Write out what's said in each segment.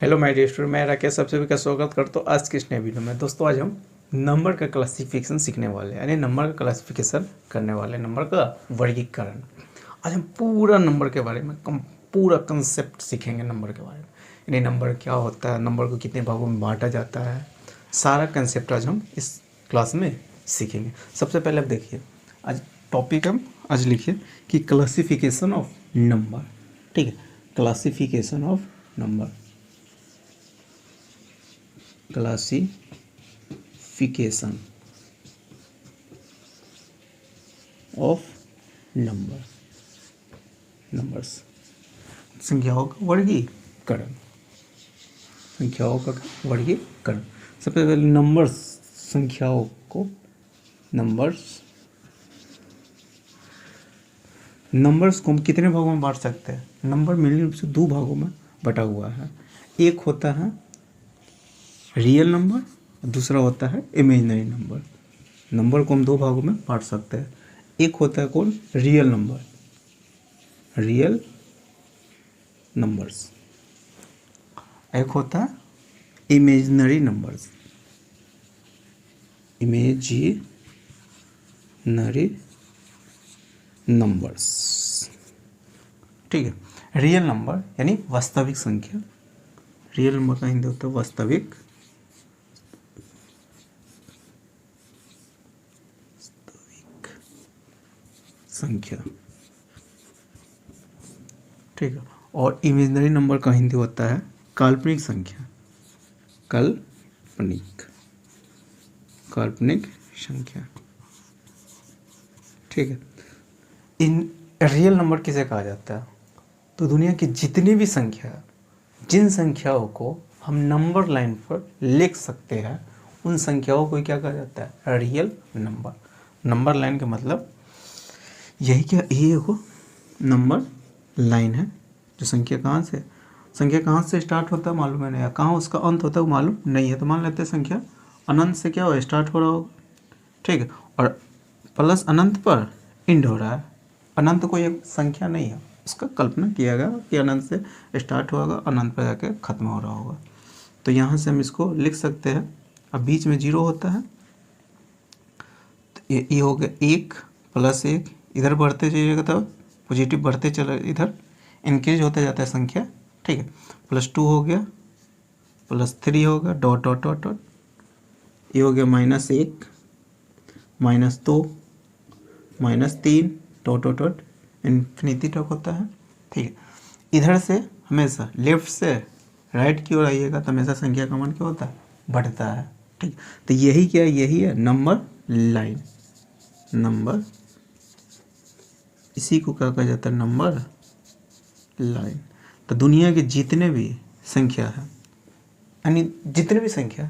Hello my dear student, मैं राकेश सबसे भी का स्वागत करता हूँ आज की इस नए वीडियो में। दोस्तों आज हम नंबर का क्लासिफिकेशन सीखने वाले हैं, यानी नंबर का क्लासिफिकेशन करने वाले हैं, नंबर का वर्गीकरण। आज हम पूरा नंबर के बारे में पूरा कंसेप्ट सीखेंगे नंबर के बारे में, यानी नंबर क्या होता है, नंबर को कितने भागों में बांटा जाता है, सारा कंसेप्ट आज हम इस क्लास में सीखेंगे। सबसे पहले आप देखिए, आज टॉपिक हम आज लिखिए कि क्लासिफिकेशन ऑफ नंबर। ठीक है, classification of number, classification of number, numbers, संख्याओं का वर्गीकरण, संख्याओं का वर्गीकरण। सबसे पहले नंबर्स, संख्याओं को नंबर्स को हम कितने भागों में बांट सकते हैं? नंबर मेनली रूप से दो भागों में बटा हुआ है। एक होता है रियल नंबर, दूसरा होता है इमेजिनरी नंबर। नंबर को हम दो भागों में बांट सकते हैं। एक होता है कौन? Real number, real numbers. एक होता है इमेजिनरी नंबर्स, इमेजिनरी नंबर्स। ठीक है, रियल नंबर यानी वास्तविक संख्या। रियल नंबर का हिंदी होता है वास्तविक संख्या। ठीक है, और इमेजिनरी नंबर का हिंदी होता है काल्पनिक संख्या, काल्पनिक संख्या। ठीक है, इन रियल नंबर किसे कहा जाता है? तो दुनिया की जितनी भी संख्या, जिन संख्याओं को हम नंबर लाइन पर लिख सकते हैं, उन संख्याओं को क्या कहा जाता है? Real number. नंबर लाइन का मतलब यही क्या, ये को नंबर लाइन है। जो संख्या कहाँ से स्टार्ट होता है मालूम है नहीं, कहाँ उसका अंत होता है वो मालूम नहीं है। तो मान लेते हैं संख्या अनंत से क्या हो स्टार्ट हो रहा होगा। ठीक है, और प्लस अनंत पर इंड हो रहा है। अनंत कोई एक संख्या नहीं है, उसका कल्पना किया गया कि अनंत से स्टार्ट होगा, अनंत पर जाके खत्म हो रहा होगा। तो यहाँ से हम इसको लिख सकते हैं। अब बीच में जीरो होता है, तो ये हो गया एक प्लस एक, इधर बढ़ते जाइएगा तब पॉजिटिव बढ़ते चला, इधर इंक्रीज होते जाता है संख्या। ठीक है, +2 हो गया, +3 हो गया, डॉट डॉट डॉट डॉट, ये हो गया -1, -2, -3, डॉट डॉट डॉट, इन्फिनिटी तक होता है। ठीक है, इधर से हमेशा लेफ्ट से राइट की ओर आइएगा तो हमेशा संख्या का मान क्या होता है? बढ़ता है। ठीक, तो यही क्या है? यही है नंबर लाइन। नंबर, इसी को क्या कहा जाता है? Number line. तो दुनिया के जितने भी संख्या है, यानी जितने भी संख्या,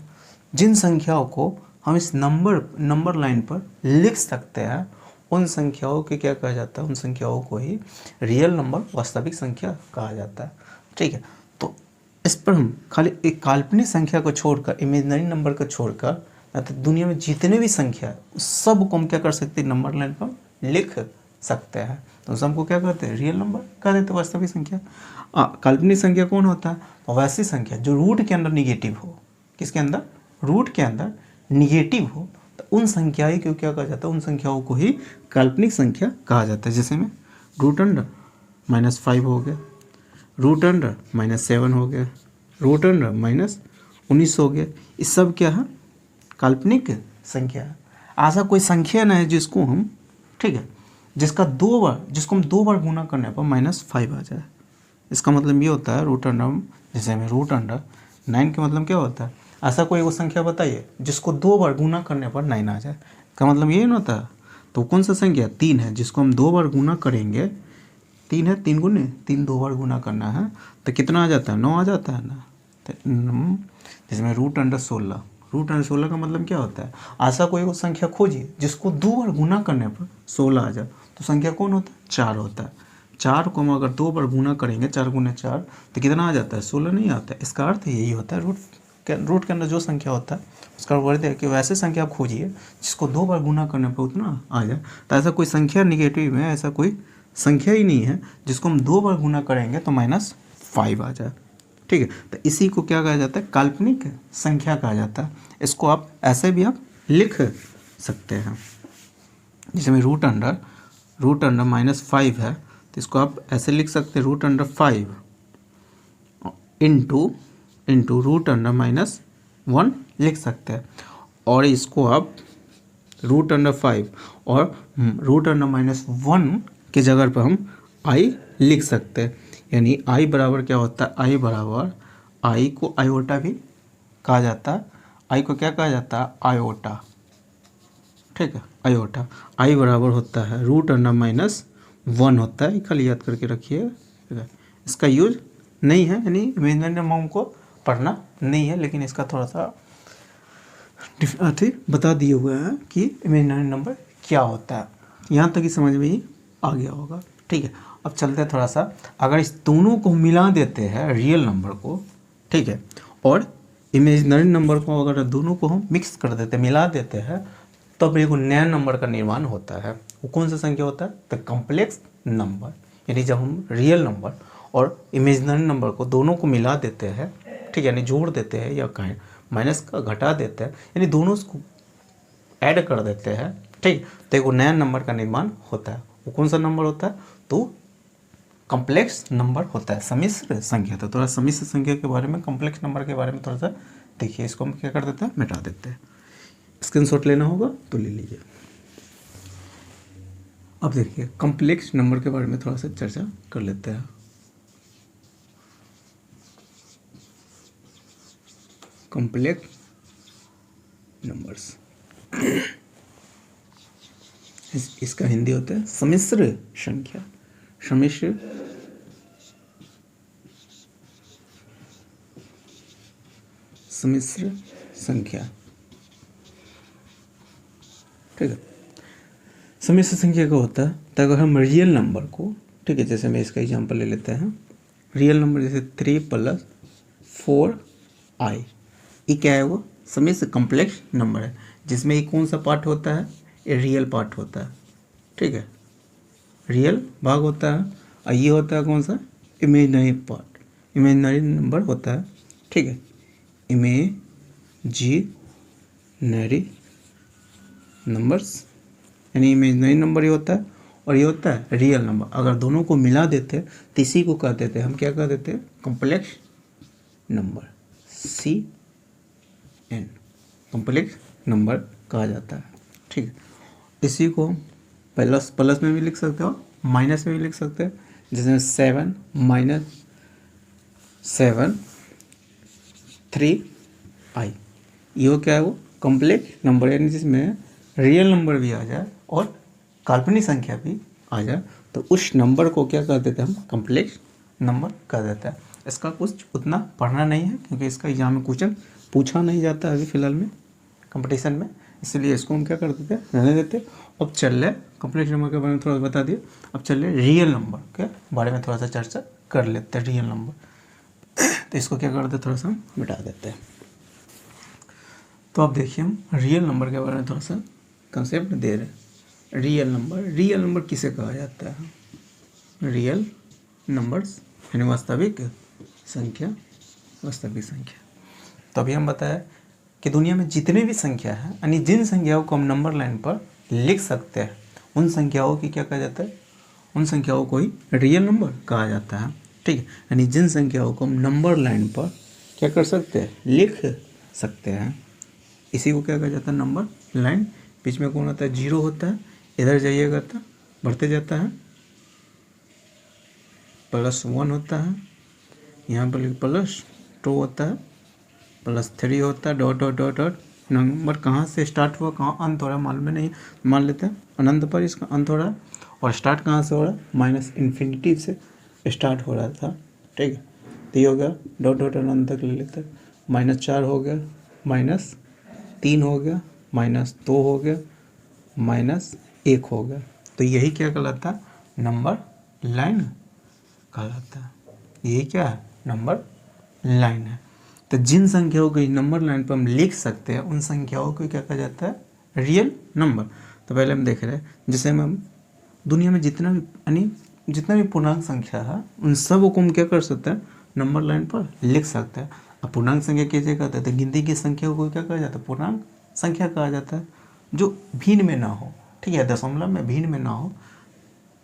जिन संख्याओं को हम इस नंबर लाइन पर लिख सकते हैं, उन संख्याओं के क्या कहा जाता है? उन संख्याओं को ही रियल नंबर, वास्तविक संख्या कहा जाता है। ठीक है, तो इस पर हम खाली एक काल्पनिक संख्या को छोड़कर, इमेजिनरी नंबर को छोड़कर, तो दुनिया में जितने भी संख्या है सब को हम क्या कर सकते हैं? नंबर लाइन पर लिख सकते हैं। तो सबको क्या कहते हैं? रियल नंबर कह देते हैं, वास्तविक संख्या। काल्पनिक संख्या कौन होता है? वैसी संख्या जो रूट के अंदर निगेटिव हो। किसके अंदर? रूट के अंदर निगेटिव हो, तो उन संख्याएं को क्या कहा जाता है? उन संख्याओं को ही काल्पनिक संख्या कहा जाता है। जैसे में √5 हो गया, √7 हो गया, √19 हो गया। ये सब क्या है? काल्पनिक संख्या है। ऐसा कोई संख्या नहीं है जिसको हम, ठीक है, जिसको हम दो बार गुना करने पर -5 आ जाए। इसका मतलब ये होता है √9, जैसे में √9 का मतलब क्या होता है? ऐसा कोई वो संख्या बताइए जिसको दो बार गुना करने पर 9 आ जाए। का मतलब ये नहीं होता। तो कौन सा संख्या? 3 है, जिसको हम दो बार गुना करेंगे। 3 है, 3 गुने 3, दो बार गुना करना है तो कितना आ जाता है? 9 आ जाता है ना। तो जिसमें √16 का मतलब क्या होता है? ऐसा कोई वो संख्या खोजिए जिसको दो बार गुना करने पर 16 आ जाए। तो संख्या कौन होता है? 4 होता है। 4 को हम अगर दो बार गुना करेंगे, 4 गुने 4, तो कितना आ जाता है? 16 नहीं आता है। इसका अर्थ यही होता है, रूट के अंदर जो संख्या होता है उसका वर्ड है कि वैसे संख्या आप खोजिए जिसको दो बार गुना करने पर उतना आ जाए। तो ऐसा कोई संख्या निगेटिव में ऐसा कोई संख्या ही नहीं है जिसको हम दो बार गुना करेंगे तो -5 आ जाए। ठीक है। तो इसी को क्या कहा जाता है, काल्पनिक संख्या कहा जाता है। इसको आप ऐसे भी आप लिख सकते हैं, जिसमें रूट अंडर -5 है, तो इसको आप ऐसे लिख सकते हैं, √5 इंटू √1 लिख सकते हैं। और इसको आप √5 और √-1 की जगह पर हम i लिख सकते हैं। यानी i बराबर क्या होता है, i बराबर, i को आयोटा भी कहा जाता है, i को क्या कहा जाता है, आयोटा, ठीक है, आयोटा। i बराबर होता है √-1 होता है, खाली याद करके रखिए, ठीक है। इसका यूज नहीं है, यानी इमेजिनरी नंबर को पढ़ना नहीं है, लेकिन इसका थोड़ा सा बता दिए हुए हैं कि इमेजिनरी नंबर क्या होता है। यहाँ तक ही समझ में ही आ गया होगा, ठीक है। अब चलते हैं थोड़ा सा, अगर इस दोनों को मिला देते हैं, रियल नंबर को, ठीक है, और इमेजिनरी नंबर को, अगर दोनों को हम मिक्स कर देते, मिला देते हैं, तब एक नया नंबर का निर्माण होता है। वो कौन सा संख्या होता है, द कॉम्प्लेक्स नंबर। यानी जब हम रियल नंबर और इमेजिनरी नंबर को दोनों को मिला देते हैं, ठीक है, यानी जोड़ देते हैं या कहें माइनस का घटा देते हैं, यानी दोनों को ऐड कर देते हैं, ठीक, तो एक नया नंबर का निर्माण होता है। वो कौन सा नंबर होता है, तो कॉम्प्लेक्स नंबर होता है, सम्मिश्र संख्या। तो थोड़ा सम्मिश्र संख्या के बारे में, कॉम्प्लेक्स नंबर के बारे में थोड़ा सा देखिए। इसको हम क्या कर देते हैं, मिटा देते हैं। स्क्रीनशॉट लेना होगा तो ले लीजिए। अब देखिए कॉम्प्लेक्स नंबर के बारे में थोड़ा सा चर्चा कर लेते हैं। कॉम्प्लेक्स नंबर्स इसका हिंदी होता है सम्मिश्र संख्या। सम्मिश्र संख्या, ठीक है। सम्मिश्र संख्या का होता है, तो अगर हम रियल नंबर को, ठीक है, जैसे मैं इसका एग्जांपल ले लेते हैं, रियल नंबर जैसे 3 + 4i, ये क्या है, वो सम्मिश्र कॉम्प्लेक्स नंबर है, जिसमें ये कौन सा पार्ट होता है, ये रियल पार्ट होता है, ठीक है, रियल भाग होता है, और ये होता है कौन सा, इमेजिनरी पार्ट, इमेजिनरी नंबर होता है, ठीक है, इमेजिनरी नंबर्स, यानी इमेजिनरी नंबर ये होता है, और ये होता है रियल नंबर। अगर दोनों को मिला देते तो इसी को कह देते हैं, हम क्या कह देते हैं, complex number, CN, complex number कहा जाता है, ठीक है। इसी को प्लस में भी लिख सकते हो, माइनस में भी लिख सकते हैं, जैसे 7 - 7 3i, ये क्या है, वो कॉम्प्लेक्स नंबर, यानी जिसमें रियल नंबर भी आ जाए और काल्पनिक संख्या भी आ जाए, तो उस नंबर को क्या कर देते हैं, हम कॉम्प्लेक्स नंबर कर देते हैं। इसका कुछ उतना पढ़ना नहीं है, क्योंकि इसका एग्जाम में क्वेश्चन पूछा नहीं जाता अभी फ़िलहाल में कंपटीशन में, इसलिए इसको हम क्या कर देते हैं, रहने देते। अब चल रहे कॉम्प्लेक्स नंबर के बारे में थोड़ा बता दिए, अब चल रहे रियल नंबर के बारे में थोड़ा सा चर्चा कर लेते हैं। रियल नंबर, तो इसको क्या करते हैं, थोड़ा सा मिटा देते हैं। तो अब देखिए हम रियल नंबर के बारे में थोड़ा सा कंसेप्ट दे रहे हैं। रियल नंबर किसे कहा जाता है, रियल नंबर्स यानी वास्तविक संख्या, तो अभी हम बताया कि दुनिया में जितने भी संख्या है, यानी जिन संख्याओं को हम नंबर लाइन पर लिख सकते हैं, उन संख्याओं की क्या कहा जाता है, उन संख्याओं को ही रियल नंबर कहा जाता है, ठीक है। यानी जिन संख्याओं को हम नंबर लाइन पर क्या कर सकते हैं, लिख सकते हैं, इसी को क्या कहा जाता है, नंबर लाइन। बीच में कौन होता है, 0 होता है, इधर जाइएगा तो बढ़ते जाता है, +1 होता है, यहाँ पर +2 होता है, +3 होता है, डॉट। नंबर कहाँ से स्टार्ट हुआ, कहाँ अंत हो रहा है मालूम नहीं, मान लेते हैं अनंत पर इसका अंत हो रहा है, और स्टार्ट कहाँ से हो रहा है, -इन्फिनिटी से स्टार्ट हो रहा था, ठीक है। तो ये हो गया डॉट अनंत तक ले लेते हैं, -4 हो गया, -3 हो गया, -2 हो गया, -1 हो गया। तो यही क्या कहलाता है, नंबर लाइन कहलाता है। यही क्या है, नंबर लाइन है। तो जिन संख्याओं को नंबर लाइन पर हम लिख सकते हैं, उन संख्याओं को क्या कहा जाता है, रियल नंबर। तो पहले हम देख रहे हैं, जैसे हम दुनिया में जितना भी पूर्णांक संख्या है, उन सब को हम क्या कर सकते हैं, नंबर लाइन पर लिख सकते हैं। अब पूर्णांक संख्या कैसे कहते हैं, तो गिनती की संख्या को क्या कहा जाता है, पूर्णांक संख्या कहा जाता है, जो भिन्न में ना हो, ठीक है, दशमलव में भिन्न में ना हो,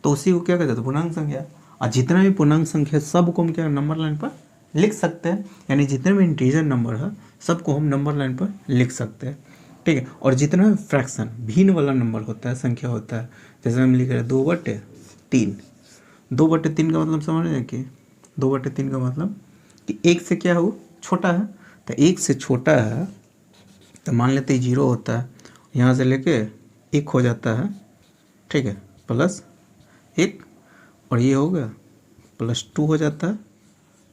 तो उसी को क्या कहते हैं, पूर्णांक संख्या। और जितना भी पूर्णांक संख्या सबको हम क्या नंबर लाइन पर लिख सकते हैं, यानी जितने भी इंटीजर नंबर है सबको हम नंबर लाइन पर लिख सकते हैं, ठीक है। और जितना भी फ्रैक्शन भिन्न वाला नंबर होता है, संख्या होता है, जैसे हम लिख रहे हैं 2/3। 2/3 का मतलब समझ रहे हैं कि 2/3 का मतलब कि एक से क्या हो छोटा है, तो एक से छोटा है तो मान लेते हैं 0 होता है, यहाँ से लेके 1 हो जाता है, ठीक है, प्लस 1 और ये हो गया +2 हो जाता है,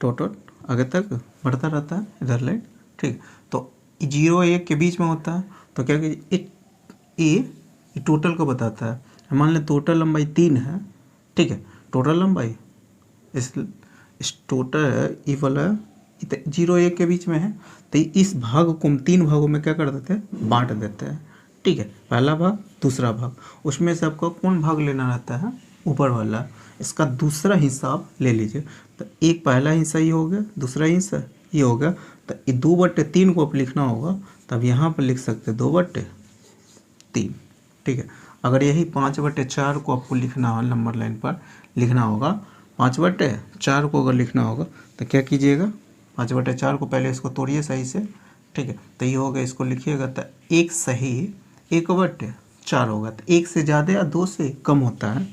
टोटल आगे तक बढ़ता रहता है इधर लाइन, ठीक। तो 0 1 के बीच में होता है, तो क्या कि ये टोटल को बताता है। मान लें टोटल लंबाई 3 है, ठीक है, टोटल लंबाई इस टोटल ये वाला 0 1 के बीच में है, तो इस भाग को हम 3 भागों में क्या कर देते हैं, बांट देते हैं, ठीक है। पहला भाग दूसरा भाग, उसमें से आपको कौन भाग लेना रहता है, ऊपर वाला, इसका दूसरा हिस्सा आप ले लीजिए। तो एक पहला हिस्सा ये हो गया, दूसरा हिस्सा ये हो गया, तो ये 2/3 को आप लिखना होगा, तब यहाँ पर लिख सकते हैं 2/3, ठीक है। अगर यही 5/4 को आपको लिखना हो, नंबर लाइन पर लिखना होगा, 5/4 को अगर लिखना होगा तो क्या कीजिएगा, 5/4 को पहले इसको तोड़िए सही से, ठीक है, तो ये होगा, इसको लिखिएगा, तो 1 सही 1/4 होगा, तो 1 से ज़्यादा या 2 से कम होता है,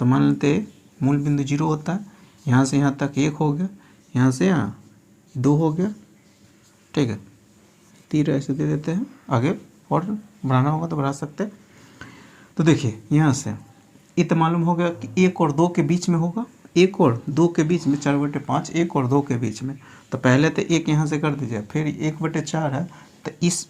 तो मान लेते मूल बिंदु 0 होता है, यहाँ से यहाँ तक 1 हो गया, यहाँ से यहाँ 2 हो गया, ठीक है, 3 ऐसे दे देते हैं, आगे और बढ़ाना होगा तो बढ़ा सकते हैं। तो देखिए यहाँ से ये तो मालूम हो गया कि 1 और 2 के बीच में होगा, 1 और 2 के बीच में 4/5, 1 और 2 के बीच में, तो पहले तो 1 यहाँ से कर दीजिए, फिर 1/4 है, तो इस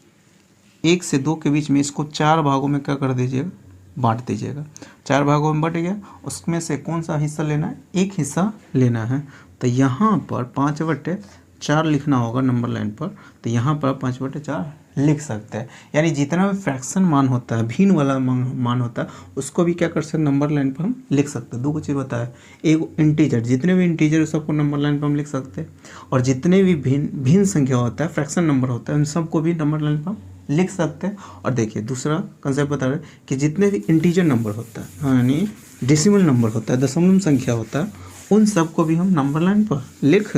1 से 2 के बीच में इसको 4 भागों में क्या कर दीजिएगा, बांट दीजिएगा। 4 भागों में बट गया, उसमें से कौन सा हिस्सा लेना है, एक हिस्सा लेना है, तो यहाँ पर 5/4 लिखना होगा नंबर लाइन पर, तो यहाँ पर 5/4 लिख सकते हैं। यानी जितना भी फ्रैक्शन मान होता है, भिन्न वाला मान होता है, उसको भी क्या कर सकते हैं, नंबर लाइन पर हम लिख सकते हैं। दो चीज़ बताया, एक इंटीजर, जितने भी इंटीजर है सबको नंबर लाइन पर हम लिख सकते हैं, और जितने भी भिन्न संख्या होता है, फ्रैक्शन नंबर होता है, उन सबको भी नंबर लाइन पर लिख सकते हैं। और देखिए दूसरा कंसेप्ट बता रहे हैं कि जितने भी इंटीजर नंबर होता है, यानी डेसिमल नंबर होता है, दशमलव संख्या होता है, उन सबको भी हम नंबर लाइन पर लिख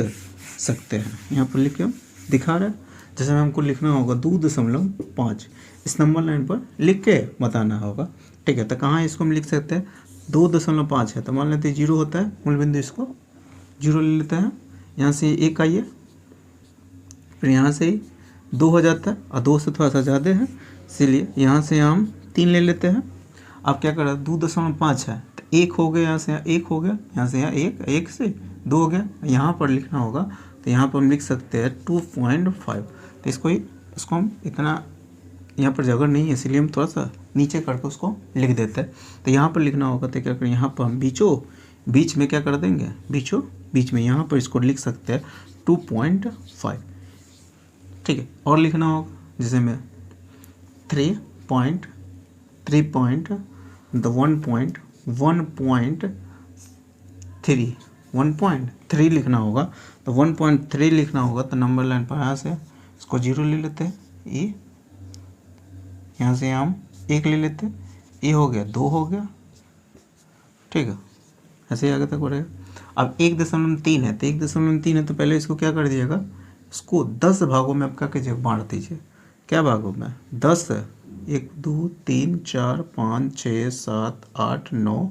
सकते हैं। यहाँ पर लिख के हम दिखा रहे हैं, जैसे हमको लिखना होगा 2.5, इस नंबर लाइन पर लिख के बताना होगा, ठीक है। तो कहाँ इसको हम लिख सकते हैं, 2.5 है, तो मान लेते हैं 0 होता है मूल बिंदु, इसको 0 ले लेते हैं, यहाँ से 1 आइए, फिर यहाँ से 2 हो जाता है, और 2 से थोड़ा सा ज़्यादा है, इसीलिए यहाँ से हम 3 ले लेते हैं। अब क्या करें, 2.5 है, तो 1 हो गया, यहाँ से यहाँ 1 हो गया, यहाँ से यहाँ 1, 1 से 2 हो गया, यहाँ पर लिखना होगा, तो यहाँ पर हम लिख सकते हैं 2.5। तो इसको हम इतना, यहाँ पर जगह नहीं है, इसलिए हम थोड़ा सा नीचे करके उसको लिख देते हैं। तो यहाँ पर लिखना होगा, तो क्या करें, यहाँ पर हम बीच में क्या कर देंगे, बीच में यहाँ पर इसको लिख सकते हैं 2.5, ठीक है। और लिखना होगा, जैसे में 1.3 लिखना होगा, तो 1.3 लिखना होगा, तो नंबर लाइन पर यहाँ से इसको 0 ले लेते हैं, ये यहाँ से हम 1 ले लेते हैं, ये हो गया 2 हो गया, ठीक है, ऐसे ही आगे तक बढ़ेगा। अब 1.3 है, तो 1.3 है, तो पहले इसको क्या कर दीजिएगा, इसको 10 भागों में आप क्या कीजिए, बांट दीजिए। क्या भागों में, 10, 1 2 3 4 5 6 7 8 9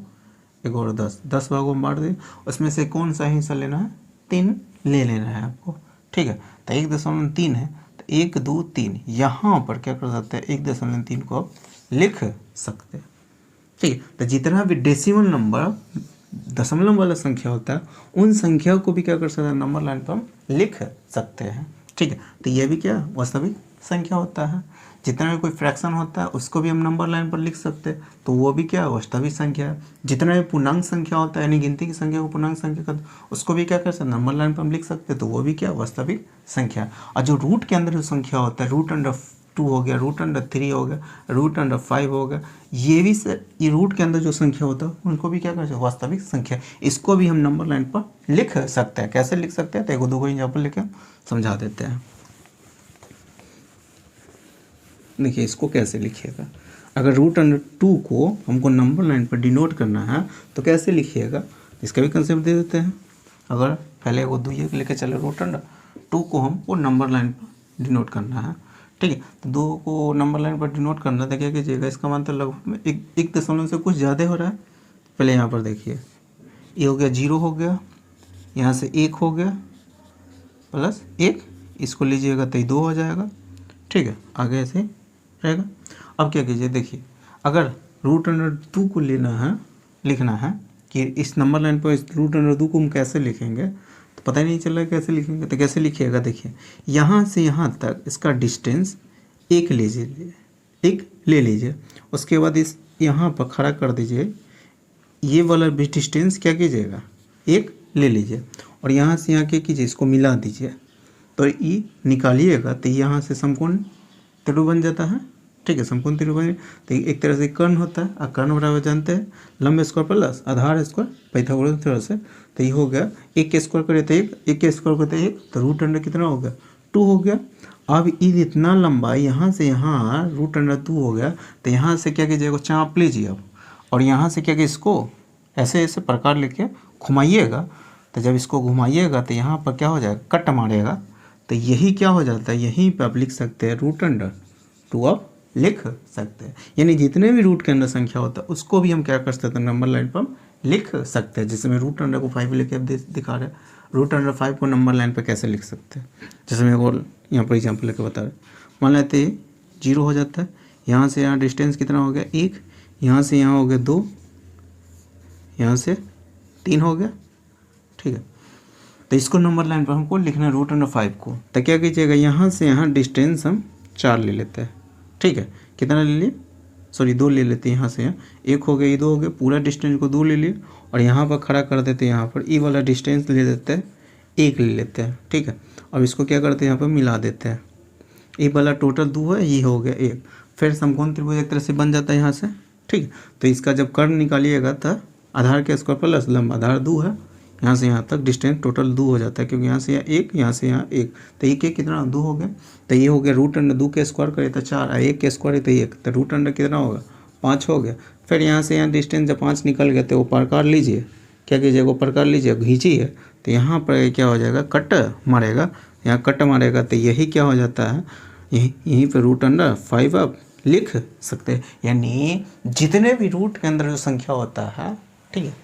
1 और 10 भागों में बांट दिए। उसमें से कौन सा हिस्सा लेना है, 3 ले लेना है आपको, ठीक है। तो 1.3 है, तो 1 2 3 यहाँ पर क्या कर सकते हैं, 1.3 को आप लिख सकते हैं, ठीक है। तो जितना भी डेसिमल नंबर, दशमलव वाला संख्या होता है, उन संख्या को भी क्या कर सकते हैं, नंबर लाइन पर हम लिख सकते हैं, ठीक है। तो ये भी क्या वास्तविक संख्या होता है। जितना भी कोई फ्रैक्शन होता है उसको भी हम नंबर लाइन पर लिख सकते हैं, तो वो भी क्या वास्तविक संख्या है। जितना भी पूर्णांक संख्या होता है, यानी गिनती की संख्या को पूर्णांक संख्या का, उसको भी क्या कर सकते हैं, नंबर लाइन पर हम लिख सकते हैं, तो वो भी क्या वास्तविक संख्या। और जो रूट के अंदर जो संख्या होता है, रूट अंडर 2 हो गया, रूट अंडर 3 हो गया, रूट अंडर 5 हो गया। ये भी सर, ये रूट के अंदर जो संख्या होता है उनको भी क्या कर सकते हैं, वास्तविक संख्या। इसको भी हम नंबर लाइन पर लिख सकते हैं। कैसे लिख सकते हैं, तो एक दो को एग्जाम्पल लेके समझा देते हैं। देखिए इसको कैसे लिखिएगा, अगर रूट अंडर 2 को हमको नंबर लाइन पर डिनोट करना है तो कैसे लिखिएगा, इसका भी कंसेप्ट दे देते हैं। अगर पहले वो दो ये लेके चले, रूट अंडर 2 को हमको नंबर लाइन पर डिनोट करना है, ठीक है। तो 2 को नंबर लाइन पर डिनोट करना है तो क्या कीजिएगा, इसका मान तो लगभग में एक दशमलव से कुछ ज़्यादा हो रहा है। पहले यहाँ पर देखिए, ये हो गया 0 हो गया, यहाँ से 1 हो गया प्लस 1, इसको लीजिएगा तो ये 2 हो जाएगा, ठीक है। आगे ऐसे रहेगा। अब क्या कीजिए, देखिए अगर रूट अंडर 2 को लेना है, लिखना है कि इस नंबर लाइन पर इस रूट अंडर 2 को हम कैसे लिखेंगे, तो पता ही नहीं चल रहा है कैसे लिखेंगे। तो कैसे लिखिएगा, देखिए यहाँ से यहाँ तक इसका डिस्टेंस 1 लीजिए, 1 ले लीजिए। उसके बाद इस यहाँ पर खड़ा कर दीजिए, ये वाला भी डिस्टेंस क्या कीजिएगा, 1 ले लीजिए। और यहाँ से यहाँ क्या कीजिए, इसको मिला दीजिए। तो ये निकालिएगा तो यहाँ से समकोण त्रिभुज बन जाता है, ठीक है। समकोण त्रिभुज तो एक तरह से कर्ण होता है, और कर्ण बराबर जानते हैं लंब स्क्वायर प्लस आधार स्क्वायर पाइथागोरस थ्योरम से। तो ये हो गया 1 के स्क्वायर करे तो 1, 1 के स्क्वायर करे तो 1, तो रूट अंडर कितना हो गया, 2 हो गया। अब ये इतना लंबा यहाँ से यहाँ रूट अंडर 2 हो गया, तो यहाँ से क्या कीजिएगा, चाँप लीजिए अब, और यहाँ से क्या कि इसको ऐसे ऐसे प्रकार लेके घुमाइएगा। तो जब इसको घुमाइएगा तो यहाँ पर क्या हो जाएगा, कट मारेगा। तो यही क्या हो जाता है, यहीं पे आप लिख सकते हैं रूट अंडर 2 आप लिख सकते हैं। यानी जितने भी रूट के अंदर संख्या होता है उसको भी हम क्या कर सकते हैं, नंबर लाइन पर हम लिख सकते हैं। जैसे मैं रूट अंडर को 5 लेके अब दिखा रहे हैं, रूट अंडर 5 को नंबर लाइन पर कैसे लिख सकते हैं। जैसे मैं वो यहाँ पर एग्जाम्पल लेके बता रहे, मान लेते 0 हो जाता है, यहाँ से यहाँ डिस्टेंस कितना हो गया 1, यहाँ से यहाँ हो गया 2, यहाँ से 3 हो गया, ठीक है। तो इसको नंबर लाइन पर हमको लिखना है रूट अंडर 5 को। तो क्या कीजिएगा, यहाँ से यहाँ डिस्टेंस हम 4 ले लेते हैं, ठीक है। कितना ले लिए, सॉरी 2 ले लेते हैं। यहाँ से यहाँ 1 हो गया, ये 2 हो गया, पूरा डिस्टेंस को 2 ले लिए, और यहाँ पर खड़ा कर देते हैं। यहाँ पर ई वाला डिस्टेंस ले देते हैं, 1 ले लेते हैं, ठीक है। अब इसको क्या करते हैं, यहाँ पर मिला देते हैं। ये वाला टोटल 2 है, ये हो गया 1। फिर समकोण त्रिभुज एक तरह से बन जाता है यहाँ से, ठीक है। तो इसका जब कर्ण निकालिएगा तो आधार के स्क्वायर प्लस लंब, आधार 2 है, यहाँ से यहाँ तक डिस्टेंस टोटल 2 हो जाता है, क्योंकि यहाँ से यहाँ 1, यहाँ से यहाँ 1। तो ये के कितना 2 हो गया। तो ये हो गया रूट अंडर 2 के स्क्वायर करे तो 4, 1 के स्क्वायर तो 1, तो रूट अंडर कितना होगा 5 हो गया। फिर यहाँ से यहाँ डिस्टेंस जब 5 निकल गया तो वो प्रकार लीजिए, क्या कीजिएगा, वो प्रकार लीजिए, घींचिए। तो यहाँ पर क्या हो जाएगा, कट मारेगा, यहाँ कट मारेगा। तो यही क्या हो जाता है, यहीं पर रूट अंडर 5 आप लिख सकते हैं। यानी जितने भी रूट के अंदर जो संख्या होता है, ठीक है,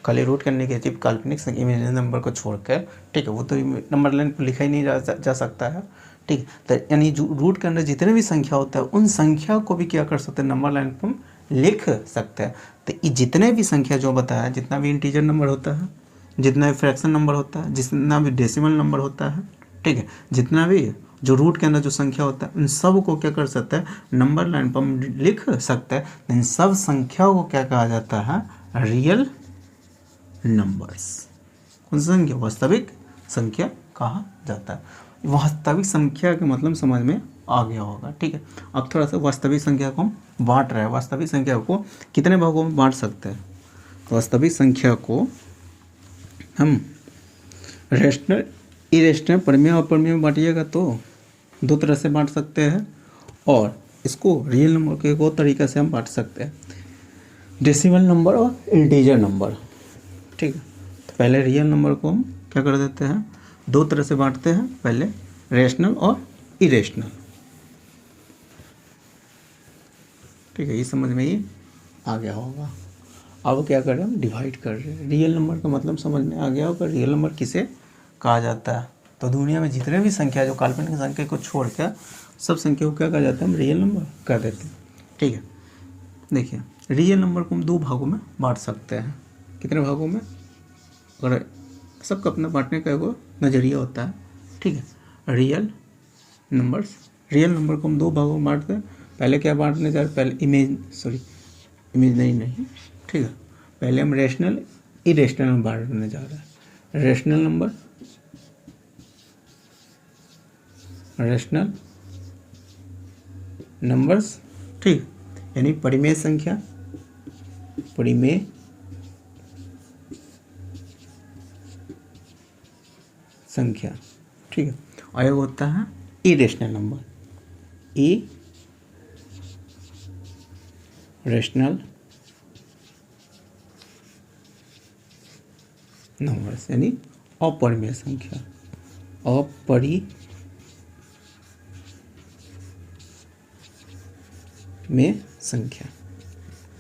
खाली रूट करने के नेगेटिव काल्पनिक इमेजिनरी नंबर को छोड़कर, ठीक है, वो तो नंबर लाइन पर लिखा ही नहीं जा सकता है, ठीक है। तो यानी जो रूट के अंदर जितने भी संख्या होता है उन संख्या को भी क्या कर सकते हैं, नंबर लाइन पर हम लिख सकते हैं। तो ये जितने भी संख्या जो बताया, जितना भी इंटीजर नंबर होता है, जितना भी फ्रैक्शन नंबर होता है, जितना भी डेसिमल नंबर होता है, ठीक है, जितना भी जो रूट के अंदर जो संख्या होता है उन सब को क्या कर सकते हैं, नंबर लाइन पर हम लिख सकते हैं। इन सब संख्याओं को क्या कहा जाता है, रियल नंबर्स। कौन सी संख्या, वास्तविक संख्या कहा जाता है। वास्तविक संख्या का मतलब समझ में आ गया होगा, ठीक है। अब थोड़ा सा वास्तविक संख्या को हम बांट रहे हैं। वास्तविक संख्या को कितने भागों में बांट सकते हैं, तो वास्तविक संख्या को हम रेशनल, इरेशनल, परमेय और परमेय में बांटिएगा तो 2 तरह से बांट सकते हैं, और इसको रियल नंबर के एक और तरीके से हम बांट सकते हैं, डेसिमल नंबर और इंटीजर नंबर, ठीक है। तो पहले रियल नंबर को हम क्या कर देते हैं, 2 तरह से बांटते हैं, पहले रेशनल और इरेशनल, ठीक है। ये समझ में ही आ गया होगा। अब क्या करें, हम डिवाइड कर रहे हैं। रियल नंबर का मतलब समझ में आ गया होगा, रियल नंबर किसे कहा जाता है। तो दुनिया में जितने भी संख्या जो काल्पनिक संख्या को छोड़कर सब संख्या को क्या कहा जाता है, हम रियल नंबर कह देते हैं, ठीक है। देखिए रियल नंबर को हम 2 भागों में बांट सकते हैं। कितने भागों में, अगर सबका अपना बांटने का एगो नज़रिया होता है, ठीक है। रियल नंबर को हम 2 भागों में बांटते हैं। पहले क्या बांटने जा रहे हैं, पहले इमेजिनरी नहीं, ठीक है। पहले हम रेशनल इरेशनल में बांटने जा रहे हैं। रेशनल नंबर, रेशनल नंबर्स, ठीक, यानी परिमेय संख्या, परिमेय संख्या, ठीक है। और एक होता है इरेशनल नंबर, इरेशनल नंबर्स यानी अपरिमेय संख्या, अपरिमेय संख्या,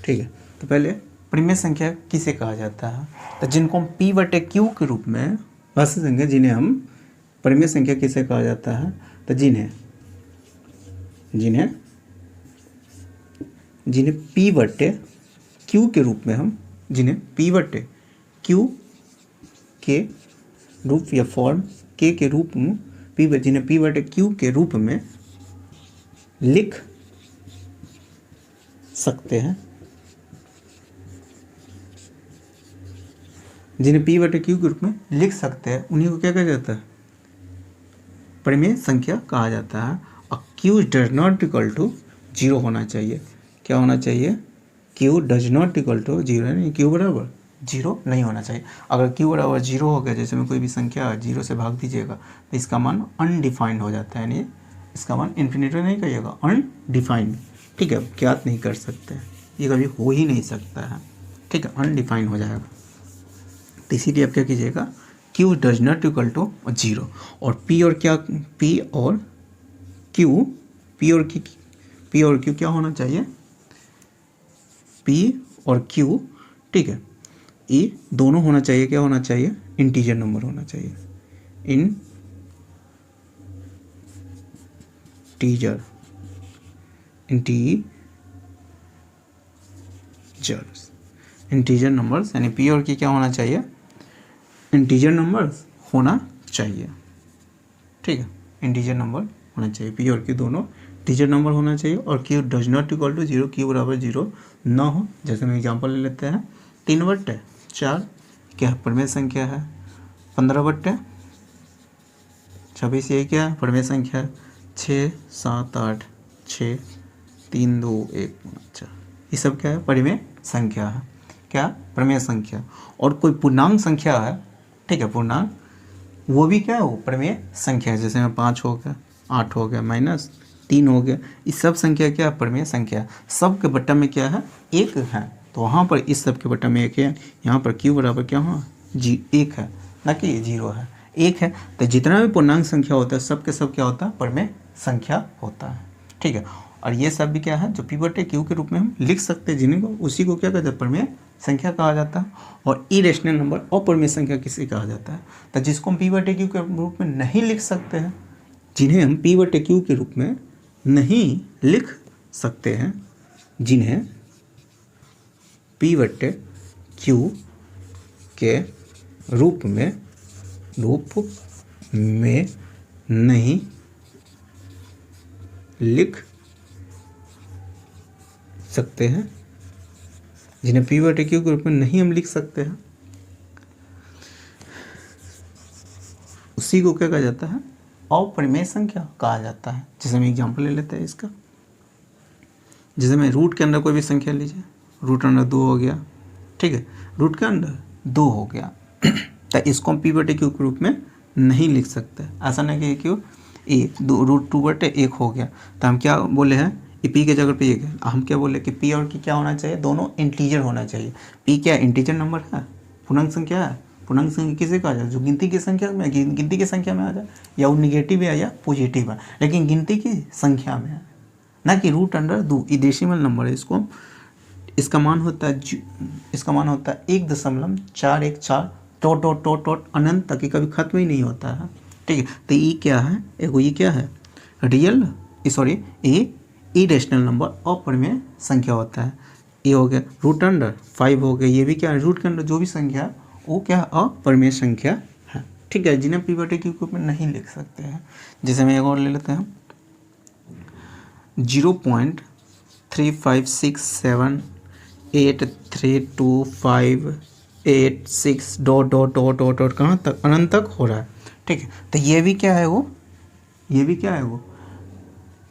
ठीक है। तो पहले परिमेय संख्या किसे कहा जाता है, तो जिनको हम P बटे Q के रूप में वास्तविक संख्या, जिन्हें हम परिमेय संख्या किसे कहा जाता है, तो जिन्हें P बटे Q के रूप में हम, जिन्हें P बटे Q के रूप या फॉर्म के रूप में जिन्हें P बटे Q के रूप में लिख सकते हैं, जिन्हें P बटे Q के रूप में लिख सकते हैं, उन्हीं को क्या कहा जाता है, परिमेय संख्या कहा जाता है। और Q does not equal to 0 होना चाहिए। क्या होना चाहिए, Q does not equal to 0, यानी Q बराबर 0 नहीं होना चाहिए। अगर Q बराबर 0 हो गया, जैसे में कोई भी संख्या 0 से भाग दीजिएगा तो इसका मान अनडिफाइंड हो जाता है, यानी इसका मान इन्फिनिटी नहीं कहिएगा, अनडिफाइंड, ठीक है, ज्ञात नहीं कर सकते, ये कभी हो ही नहीं सकता है, ठीक है, अनडिफाइंड हो जाएगा। तो इसीलिए आप क्या कीजिएगा, Q does not equal to 0, और P और Q क्या होना चाहिए, P और Q, ठीक है, ये दोनों होना चाहिए, क्या होना चाहिए, इंटीजर नंबर होना चाहिए, इंटीजर नंबर्स, यानी P और Q क्या होना चाहिए, इंटीजर नंबर्स होना चाहिए, ठीक है, इंटीजर नंबर होना चाहिए, P और Q दोनों इंटीजर नंबर होना चाहिए, और Q does not equal to 0, Q बराबर 0 ना हो। जैसे हम एग्जांपल ले लेते हैं, 3 बट्टे 4 क्या है, परिमेय संख्या है, 15 बट्टे 26 ये क्या है, परिमेय संख्या है, 6 7 8 6 3 2 1 5, ये सब क्या है, परिमेय संख्या है, क्या, परिमेय संख्या। और कोई पूर्णांक संख्या है, ठीक है, पूर्णांक, वो भी क्या है, वो परिमेय संख्या है, जैसे में 5 हो गया, 8 हो गया, -3 हो गया, ये सब संख्या क्या है, परिमेय संख्या। सब के बट्टा में क्या है, 1 है, तो वहाँ पर इस सब के बट्टा में 1 है, यहाँ पर Q बराबर क्या हुआ, 1 है, ना कि 0 है, 1 है। तो जितना भी पूर्णांक संख्या होता है सब के सब क्या होता है, परिमेय संख्या होता है, ठीक है। और ये सब भी क्या है, जो P बटे Q के रूप में हम लिख सकते हैं, जिन्हें को उसी को क्या कहते हैं, परिमेय संख्या कहा जाता है। और इरेशनल नंबर अपरिमेय संख्या किसे कहा जाता है, तो जिसको हम P बटे Q के रूप में नहीं लिख सकते हैं, जिन्हें हम P बटे Q के रूप में नहीं लिख सकते हैं, जिन्हें P बटे Q के रूप में नहीं लिख सकते हैं, जिन्हें P बटे Q के रूप में नहीं हम लिख सकते हैं, उसी को क्या कहा जाता है, अपरिमेय संख्या कहा जाता है। जैसे हम एग्जांपल ले लेते हैं इसका, जैसे मैं रूट के अंदर कोई भी संख्या लीजिए, रूट अंडर 2 हो गया, ठीक है, रूट के अंदर 2 हो गया, तो इसको हम P बटे Q के रूप में नहीं लिख सकते, ऐसा नहीं कि क्यों, रूट 2 बटे 1 हो गया, तो हम क्या बोले हैं, ये P के जगह पे 1 है, हम क्या बोले कि P और Q क्या होना चाहिए, दोनों इंटीजर होना चाहिए। P क्या इंटीजर नंबर है, पूर्णांक संख्या है, पूर्णांक संख्या किसे कहा जाए, जो गिनती की संख्या में आ जाए, या वो निगेटिव है या पॉजिटिव है, लेकिन गिनती की संख्या में है, ना कि रूट अंडर 2, ये डेसिमल नंबर है, इसका मान होता है 1.414 टोट अनंत तक, कभी खत्म ही नहीं होता है, ठीक है। तो ये क्या है, ये क्या है, ये इरेशनल नंबर अपरिमेय संख्या होता है। ये हो गया रूट अंडर 5 हो गया, ये भी क्या है, रूट के अंदर जो भी संख्या है वो क्या है, अपरिमेय संख्या है, ठीक है, जिन्हें P बटे Q के रूप में नहीं लिख सकते हैं। जैसे मैं एक और ले लेते हैं, 0.356783258 डॉट कहाँ तक, अनंत तक हो रहा है, ठीक है। तो ये भी क्या है वो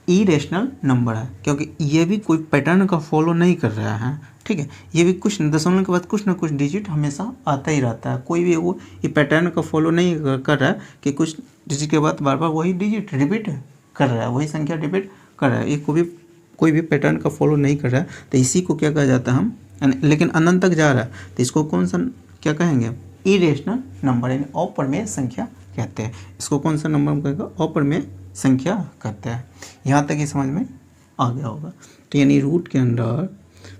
इरेशनल नंबर है, क्योंकि ये भी कोई पैटर्न का फॉलो नहीं कर रहा है, ठीक है। ये भी कुछ दशमलव के बाद कुछ ना कुछ डिजिट हमेशा आता ही रहता है, कोई भी वो ये पैटर्न का फॉलो नहीं कर रहा है कि कुछ डिजिट के बाद बार बार वही डिजिट रिपीट कर रहा है, वही संख्या रिपीट कर रहा है, ये कोई भी पैटर्न का फॉलो नहीं कर रहा है। तो इसी को क्या कहा जाता है हम, लेकिन अनंत तक जा रहा है तो इसको कौन सा क्या कहेंगे, इरेशनल नंबर यानी अपरिमेय संख्या कहते हैं। इसको कौन सा नंबर हम कहेंगे, अपरिमेय संख्या कहते हैं। यहाँ तक ही समझ में आ गया होगा। तो यानी रूट के अंदर